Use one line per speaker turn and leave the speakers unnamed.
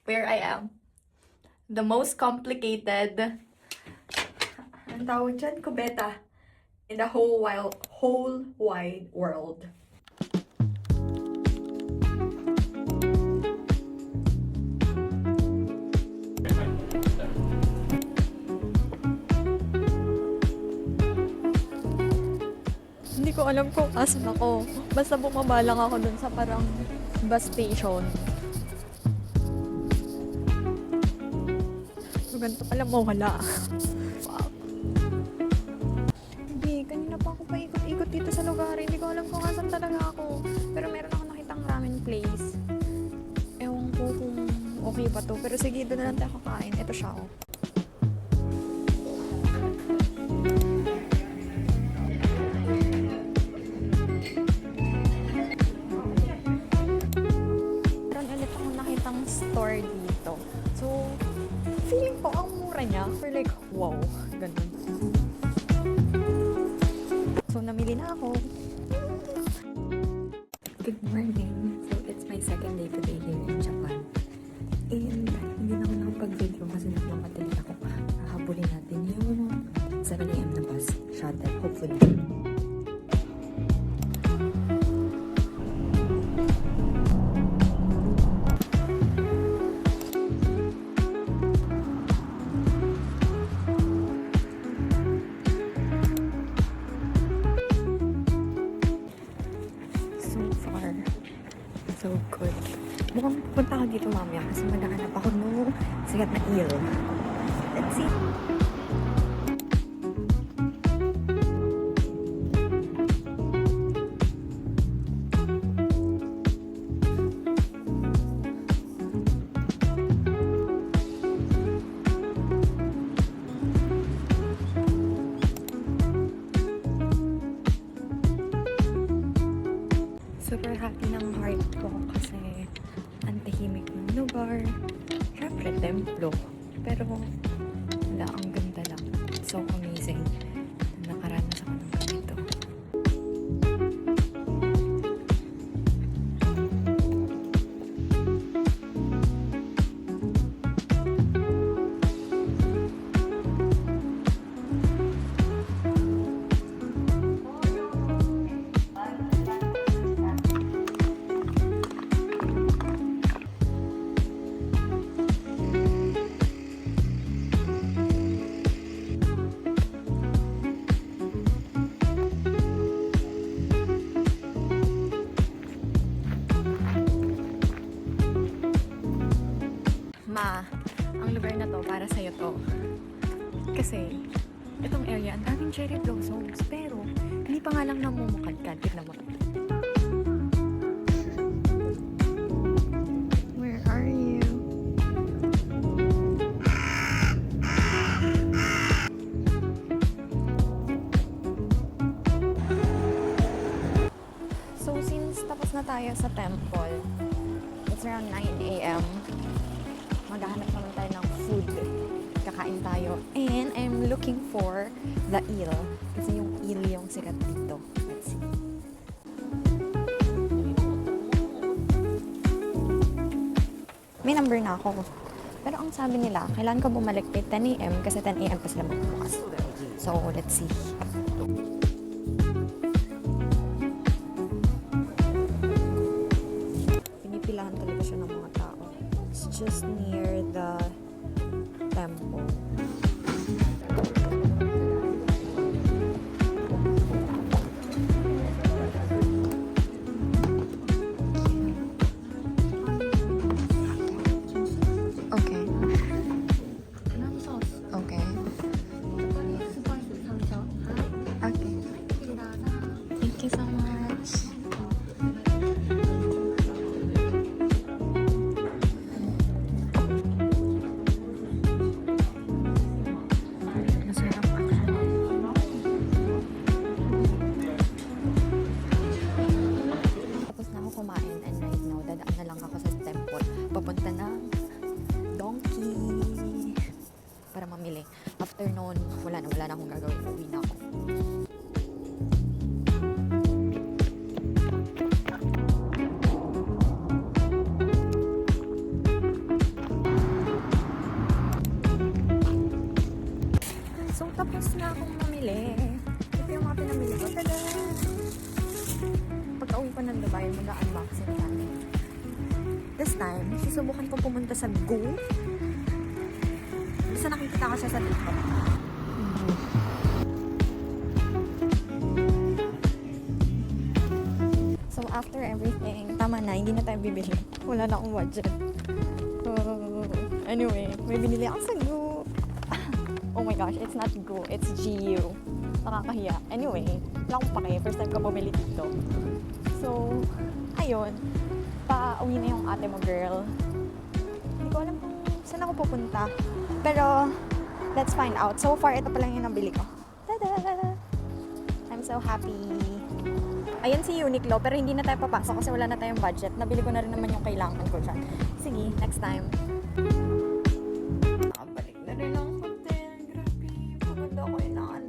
where I am. The most complicated, ang tawag dyan, kubeta, in the whole wide world. Hindi ko alam kung asan ako. Basta bumaba lang ako dun sa parang bus station. So, ganito pala mawala. Fuck. Hindi, kanina pa ako paikot-ikot dito sa lugar. Hindi ko alam kung asan talaga ako. Pero meron ako nakitang ramen place. Ewan ko kung okay pa to. Pero sige, doon na lang tayo kakain. Ito siya, oh. Store dito. So, feeling ko ang mura niya for like, wow, ganun. So, namili na ako.
Good morning. So, it's my second day today here in Japan. And hindi na ako nakapag-video kasi nagmamadali ako. Hahabulin natin yung 7 AM na bus shuttle, hopefully. So good. Mukhang pupunta ako dito mamaya kasi maghahanap ako ng sikat na eel. Let's see. Super happy ng heart ko kasi ang tahimik ng lugar. Siyempre, templo. Pero wala, ang ganda lang. So amazing. Nakaranas ako ng ganito.
Ang lugar na to, para sa'yo to. Kasi, itong area, ang daming cherry blossoms. Pero, hindi pa nga lang namumukadkad. Tignan mo. Where are you? So, since tapos na tayo sa temple, it's around 9 AM. Maghahanap naman tayo ng food. Kakain tayo. And I'm looking for the eel. Kasi yung eel yung sikat dito. Let's see. May number na ako. Pero ang sabi nila, kailangan ko bumalik by 10 AM kasi 10 AM pa sila magbukas. So, let's see. Pinipilahan talaga siya ng mga tao. It's just near the temple. Okay. Okay. Okay. Thank you so much. Papunta na Donkey para mamili. After noon, wala na akong gagawin. Uwi na ako. Tapos na akong mamili. Ito yung mga pinamili ko. Tada! Pagka-uwi ko ng Dubai, mag-unboxing kami. This time, susubukan kong pumunta sa Go. Basta nakikita ko siya sa TikTok. So after everything, tama na, hindi na tayo bibili. Wala na akong budget. Anyway, may binili ako sa Go. Oh my gosh, it's not Go, it's GU. Nakakahiya. Anyway, wala akong pake. First time ko bumili dito. So, ayun. Pa-uwi na yung ate mo, girl. Hindi ko alam kung saan ako pupunta. Pero, let's find out. So far, ito pa lang yung nabili ko. Tada! I'm so happy. Ayan si Uniqlo, pero hindi na tayo papasok kasi wala na tayong budget. Nabili ko na rin naman yung kailangan ko dyan. Sige, next time. Nakabalik na rin ang hotel. Grabe, maganda ko inaan.